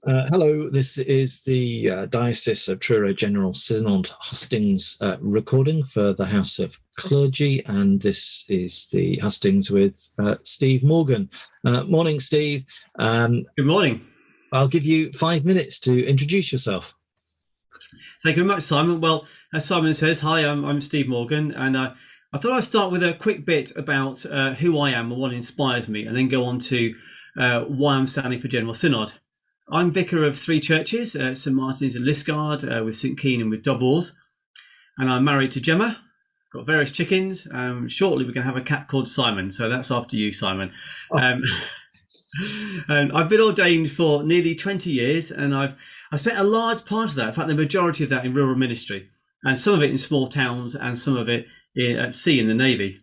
Hello, this is the Diocese of Truro General Synod Hustings recording for the House of Clergy, and this is the Hustings with Steve Morgan. Morning, Steve. Good morning. I'll give you 5 minutes to introduce yourself. Thank you very much, Simon. Well, as Simon says, hi, I'm Steve Morgan, and I thought I'd start with a quick bit about who I am and what inspires me, and then go on to why I'm standing for General Synod. I'm vicar of three churches, St Martin's and Liskeard, with St Keen and with Dobbles, and I'm married to Gemma, got various chickens. Shortly we're going to have a cat called Simon, so that's after you, Simon. And I've been ordained for nearly 20 years, and I've spent a large part of that, in fact the majority of that, in rural ministry, and some of it in small towns and some of it at sea in the Navy.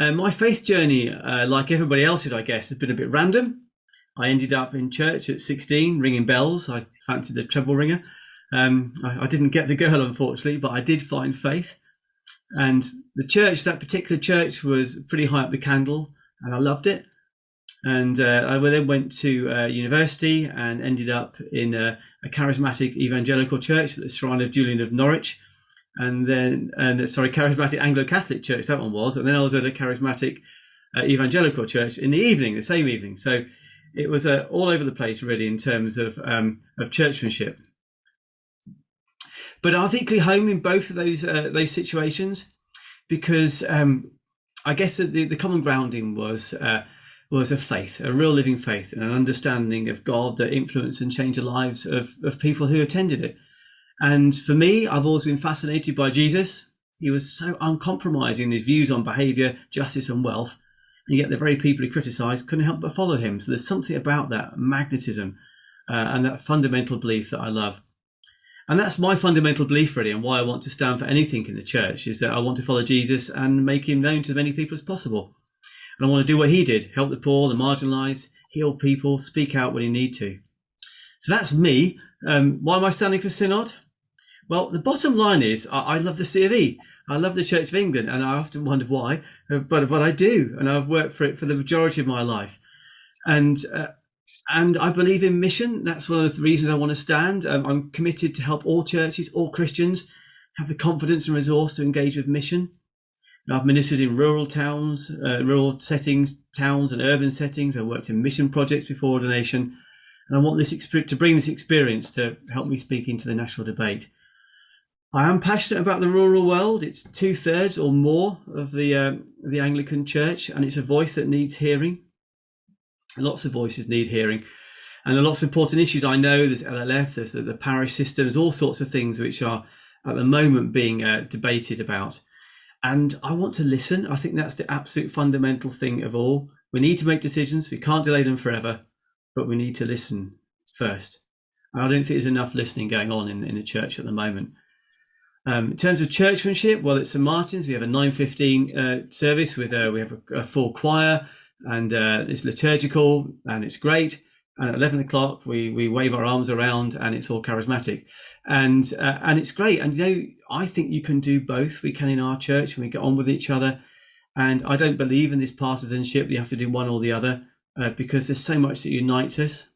My faith journey, like everybody else's, I guess, has been a bit random. I ended up in church at 16, ringing bells. I fancied the treble ringer. I didn't get the girl, unfortunately, but I did find faith. And the church, that particular church, was pretty high up the candle, and I loved it. And I then went to university and ended up in a charismatic evangelical church at the Shrine of Julian of Norwich. Charismatic Anglo-Catholic church, that one was. And then I was at a charismatic evangelical church in the evening, the same evening. So it was all over the place, really, in terms of churchmanship. But I was equally home in both of those situations, because I guess the common grounding was a faith, a real living faith, and an understanding of God that influenced and changed the lives of people who attended it. And for me, I've always been fascinated by Jesus. He was so uncompromising in his views on behaviour, justice and wealth, and yet the very people he criticised couldn't help but follow him. So there's something about that magnetism and that fundamental belief that I love. And that's my fundamental belief, really, and why I want to stand for anything in the church, is that I want to follow Jesus and make him known to as many people as possible. And I want to do what he did, help the poor, the marginalised, heal people, speak out when you need to. So that's me. Why am I standing for Synod? Well, the bottom line is I love the C of E. I love the Church of England, and I often wonder why, but I do, and I've worked for it for the majority of my life. And I believe in mission. That's one of the reasons I want to stand. I'm committed to help all churches, all Christians, have the confidence and resource to engage with mission. I've ministered in rural towns, rural settings, towns and urban settings. I've worked in mission projects before ordination, and I want this to bring this experience to help me speak into the national debate. I am passionate about the rural world. It's 2/3 or more of the Anglican Church, and it's a voice that needs hearing. Lots of voices need hearing, and there are lots of important issues. I know there's LLF, there's the parish systems, all sorts of things which are at the moment being debated about. And I want to listen. I think that's the absolute fundamental thing of all. We need to make decisions. We can't delay them forever, but we need to listen first. And I don't think there's enough listening going on in the church at the moment. In terms of churchmanship, well, at St Martin's, we have a 9:15 service with we have a full choir, and it's liturgical and it's great. And at 11 o'clock, we wave our arms around, and it's all charismatic, and it's great. And I think you can do both. We can in our church, and we get on with each other. And I don't believe in this partisanship. You have to do one or the other, because there's so much that unites us.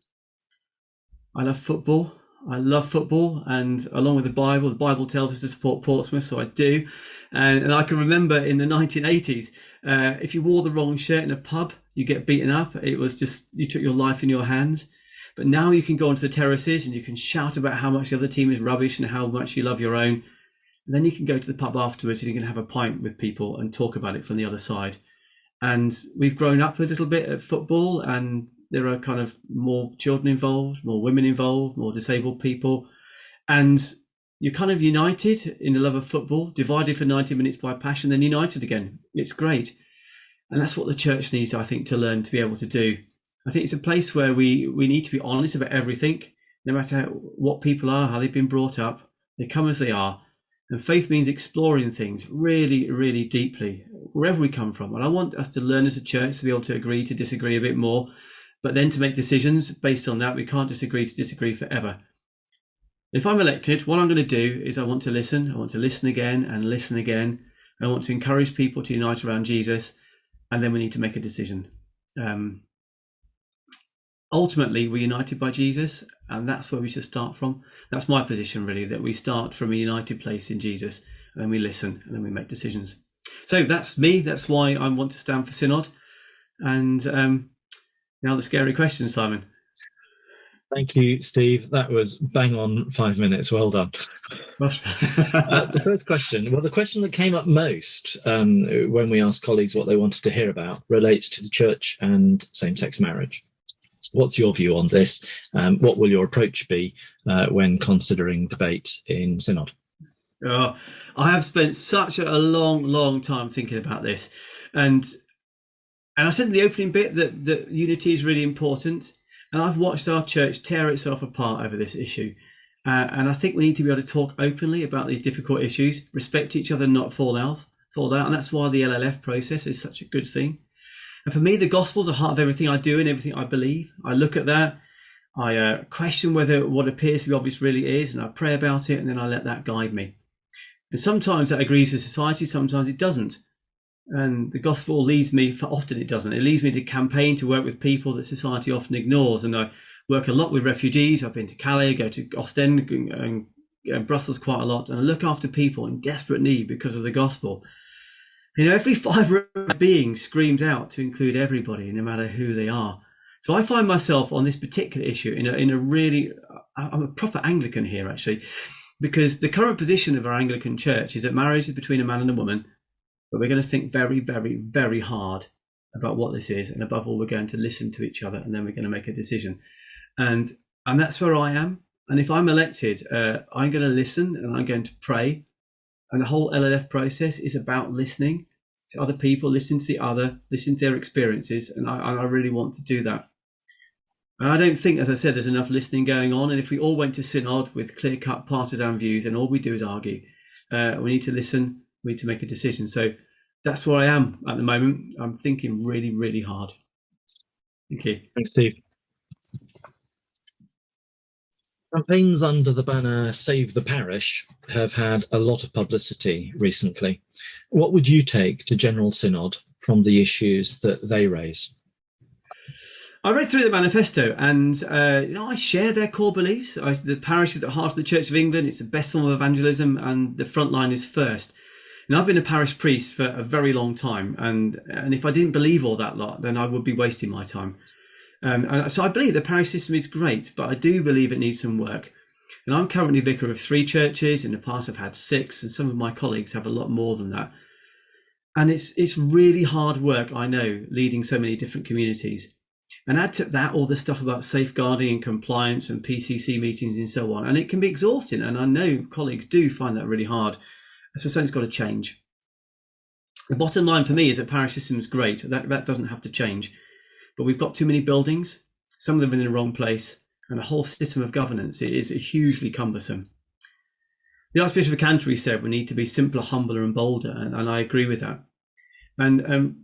I love football. And along with the Bible tells us to support Portsmouth, so I do. And I can remember in the 1980s, if you wore the wrong shirt in a pub, you get beaten up. It was just, you took your life in your hands. But now you can go onto the terraces and you can shout about how much the other team is rubbish and how much you love your own. And then you can go to the pub afterwards and you can have a pint with people and talk about it from the other side. And we've grown up a little bit at football, and there are kind of more children involved, more women involved, more disabled people. And you're kind of united in the love of football, divided for 90 minutes by passion, then united again. It's great. And that's what the church needs, I think, to learn to be able to do. I think it's a place where we need to be honest about everything, no matter what people are, how they've been brought up. They come as they are. And faith means exploring things really, really deeply, wherever we come from. And I want us to learn as a church to be able to agree to disagree a bit more, but then to make decisions based on that. We can't disagree to disagree forever. If I'm elected, what I'm going to do is I want to listen. I want to listen again and listen again. I want to encourage people to unite around Jesus, and then we need to make a decision. ultimately we're united by Jesus, and that's where we should start from. That's my position, really, that we start from a united place in Jesus, and then we listen, and then we make decisions. So that's me. That's why I want to stand for Synod. And now the scary question, Simon. Thank you, Steve. That was bang on 5 minutes. Well done. The first question, well, the question that came up most when we asked colleagues what they wanted to hear about relates to the church and same-sex marriage. What's your view on this? What will your approach be when considering debate in Synod? I have spent such a long time thinking about this. And I said in the opening bit that unity is really important. And I've watched our church tear itself apart over this issue. And I think we need to be able to talk openly about these difficult issues, respect each other, not fall out. And that's why the LLF process is such a good thing. And for me, the gospel's the heart of everything I do and everything I believe. I look at that, I question whether what appears to be obvious really is, and I pray about it, and then I let that guide me. And sometimes that agrees with society, sometimes it doesn't. And the gospel leads me, for often it doesn't, it leads me to campaign, to work with people that society often ignores. And I work a lot with refugees. I've been to Calais, go to Ostend and Brussels quite a lot, and I look after people in desperate need because of the gospel. You know, every fibre of my being screams out to include everybody, no matter who they are. So I find myself on this particular issue in a really, I'm a proper Anglican here, actually, because the current position of our Anglican church is that marriage is between a man and a woman, but we're going to think very, very, very hard about what this is. And above all, we're going to listen to each other, and then we're going to make a decision. And that's where I am. And if I'm elected, I'm going to listen, and I'm going to pray. And the whole LLF process is about listening to other people, listening to the other, listening to their experiences. And I really want to do that. And I don't think, as I said, there's enough listening going on. And if we all went to Synod with clear-cut partisan views and all we do is argue, we need to listen, we need to make a decision. So that's where I am at the moment. I'm thinking really, really hard. Thank you. Thanks, Steve. Campaigns under the banner Save the Parish have had a lot of publicity recently. What would you take to General Synod from the issues that they raise? I read through the manifesto, and I share their core beliefs. The parish is at the heart of the Church of England. It's the best form of evangelism, and the front line is first. And I've been a parish priest for a very long time, and if I didn't believe all that lot, then I would be wasting my time. And so I believe the parish system is great, but I do believe it needs some work. And I'm currently vicar of 3 churches. In the past, I've had 6, and some of my colleagues have a lot more than that. And it's really hard work, I know, leading so many different communities. And add to that all the stuff about safeguarding and compliance and PCC meetings and so on. And it can be exhausting. And I know colleagues do find that really hard. So something's got to change. The bottom line for me is that parish system is great. That doesn't have to change. But we've got too many buildings, some of them in the wrong place, and the whole system of governance is hugely cumbersome. The Archbishop of Canterbury said we need to be simpler, humbler and bolder, and I agree with that. And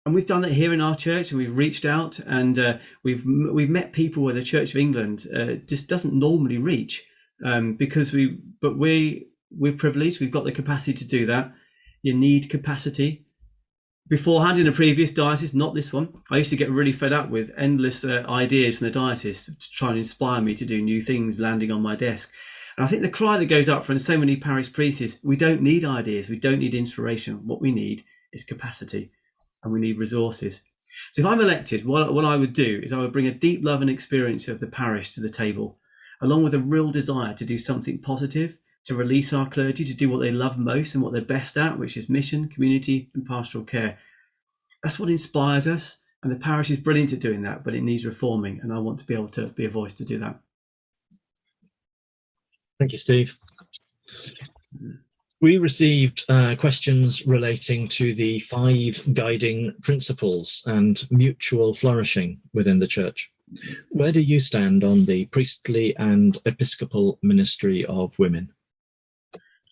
we've done that here in our church, and we've reached out, and we've met people where the Church of England just doesn't normally reach, because we're privileged. We've got the capacity to do that. You need capacity. Beforehand, in a previous diocese, not this one, I used to get really fed up with endless ideas from the diocese to try and inspire me to do new things landing on my desk. And I think the cry that goes up from so many parish priests is, we don't need ideas, we don't need inspiration. What we need is capacity, and we need resources. So if I'm elected, what I would do is I would bring a deep love and experience of the parish to the table, along with a real desire to do something positive, to release our clergy to do what they love most and what they're best at, which is mission, community and pastoral care. That's what inspires us, and the parish is brilliant at doing that, but it needs reforming, and I want to be able to be a voice to do that. Thank you, Steve. We received questions relating to the 5 guiding principles and mutual flourishing within the church. Where do you stand on the priestly and episcopal ministry of women?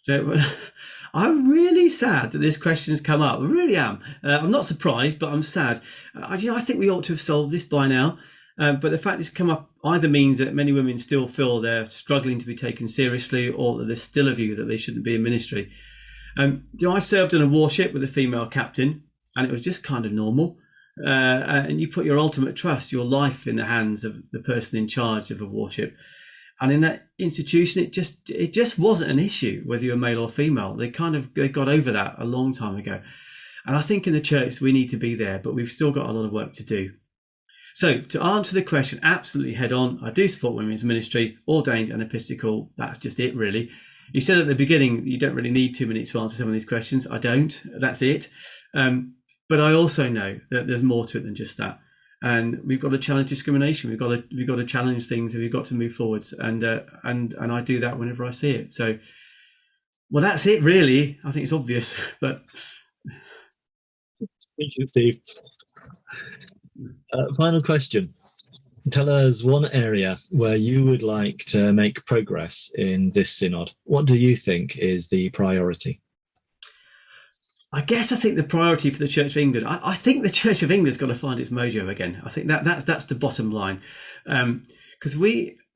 So, I'm really sad that this question has come up. I really am. I'm not surprised, but I'm sad. I think we ought to have solved this by now. But the fact it's come up either means that many women still feel they're struggling to be taken seriously, or that there's still a view that they shouldn't be in ministry. I served on a warship with a female captain, and it was just kind of normal. and you put your ultimate trust, your life, in the hands of the person in charge of a worship. And in that institution, it just wasn't an issue whether you're male or female. They got over that a long time ago. And I think in the church we need to be there, but we've still got a lot of work to do. So to answer the question absolutely head on, I do support women's ministry, ordained and Episcopal. That's just it, really. You said at the beginning you don't really need 2 minutes to answer some of these questions. I don't. That's it. But I also know that there's more to it than just that. And we've got to challenge discrimination. We've got to challenge things, and we've got to move forwards. And I do that whenever I see it. So, well, that's it, really. I think it's obvious, but. Thank you, Steve. Final question. Tell us one area where you would like to make progress in this synod. What do you think is the priority? I think the priority for the Church of England, I think the Church of England's got to find its mojo again. I think that's the bottom line. Because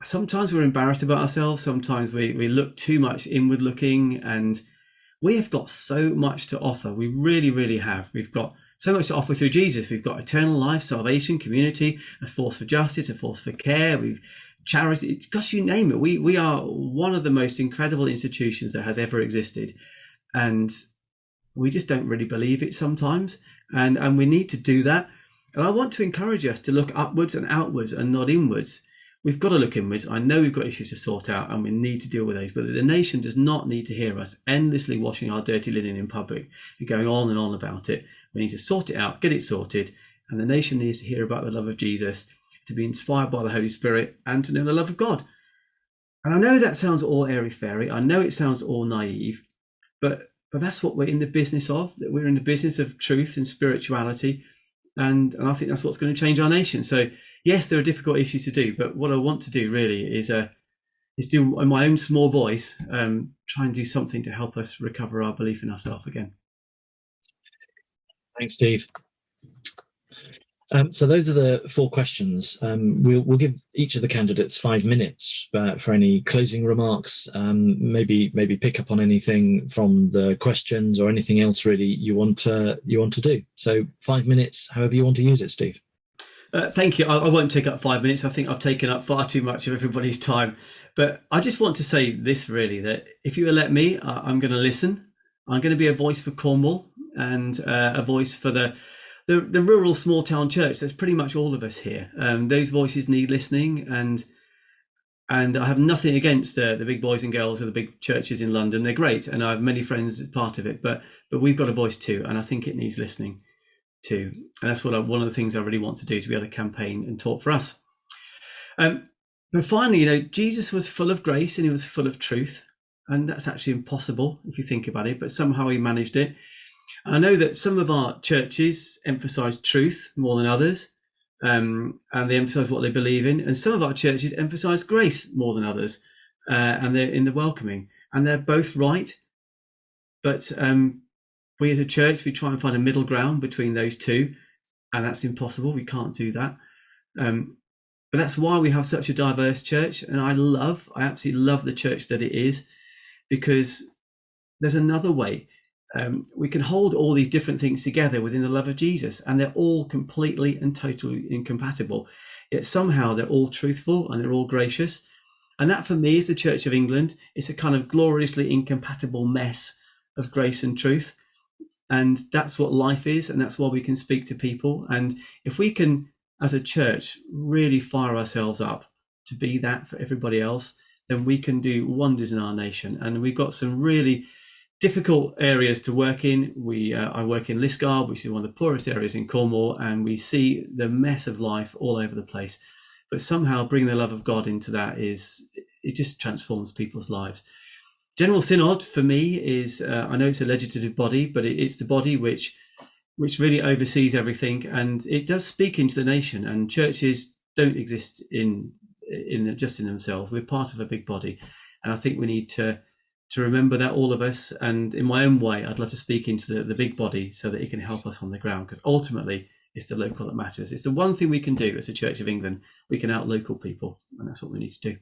sometimes we're embarrassed about ourselves. Sometimes we look too much inward looking, and we have got so much to offer. We really, really have. We've got so much to offer through Jesus. We've got eternal life, salvation, community, a force for justice, a force for care. We've charity, gosh, you name it. We are one of the most incredible institutions that has ever existed. And we just don't really believe it sometimes. And we need to do that. And I want to encourage us to look upwards and outwards and not inwards. We've got to look inwards. I know we've got issues to sort out and we need to deal with those, but the nation does not need to hear us endlessly washing our dirty linen in public and going on and on about it. We need to sort it out, get it sorted, and the nation needs to hear about the love of Jesus, to be inspired by the Holy Spirit, and to know the love of God. And I know that sounds all airy-fairy. I know it sounds all naive, but that's what we're in the business of, that we're in the business of truth and spirituality. And I think that's what's going to change our nation. So yes, there are difficult issues to do, but what I want to do really is do in my own small voice, try and do something to help us recover our belief in ourselves again. Thanks, Steve. So those are the 4 questions. We'll give each of the candidates 5 minutes for any closing remarks. Maybe pick up on anything from the questions or anything else really you want to do. So 5 minutes, however you want to use it, Steve. Thank you. I won't take up 5 minutes. I think I've taken up far too much of everybody's time. But I just want to say this really, that if you elect me, I'm going to listen. I'm going to be a voice for Cornwall and a voice for the rural small town church. There's pretty much all of us here. Those voices need listening, and I have nothing against the big boys and girls of the big churches in London. They're great, and I have many friends as part of it. But we've got a voice too, and I think it needs listening too. And that's one of the things I really want to do, to be able to campaign and talk for us. But finally, Jesus was full of grace and he was full of truth, and that's actually impossible if you think about it. But somehow he managed it. I know that some of our churches emphasize truth more than others, and they emphasize what they believe in. And some of our churches emphasize grace more than others, and they're in the welcoming. And they're both right. But we as a church, we try and find a middle ground between those two, and that's impossible. We can't do that. But that's why we have such a diverse church. And I absolutely love the church that it is, because there's another way. We can hold all these different things together within the love of Jesus, and they're all completely and totally incompatible. Yet somehow they're all truthful and they're all gracious. And that for me is the Church of England. It's a kind of gloriously incompatible mess of grace and truth. And that's what life is, and that's why we can speak to people. And if we can, as a church, really fire ourselves up to be that for everybody else, then we can do wonders in our nation. And we've got some really difficult areas to work in. I work in Lisgar, which is one of the poorest areas in Cornwall, and we see the mess of life all over the place. But somehow bringing the love of God into that it just transforms people's lives. General Synod for me is, I know it's a legislative body, but it's the body which really oversees everything, and it does speak into the nation. And churches don't exist in just in themselves. We're part of a big body, and I think we need to remember that, all of us. And in my own way, I'd love to speak into the big body so that it can help us on the ground, because ultimately it's the local that matters. It's the one thing we can do as a Church of England. We can out-local people, and that's what we need to do.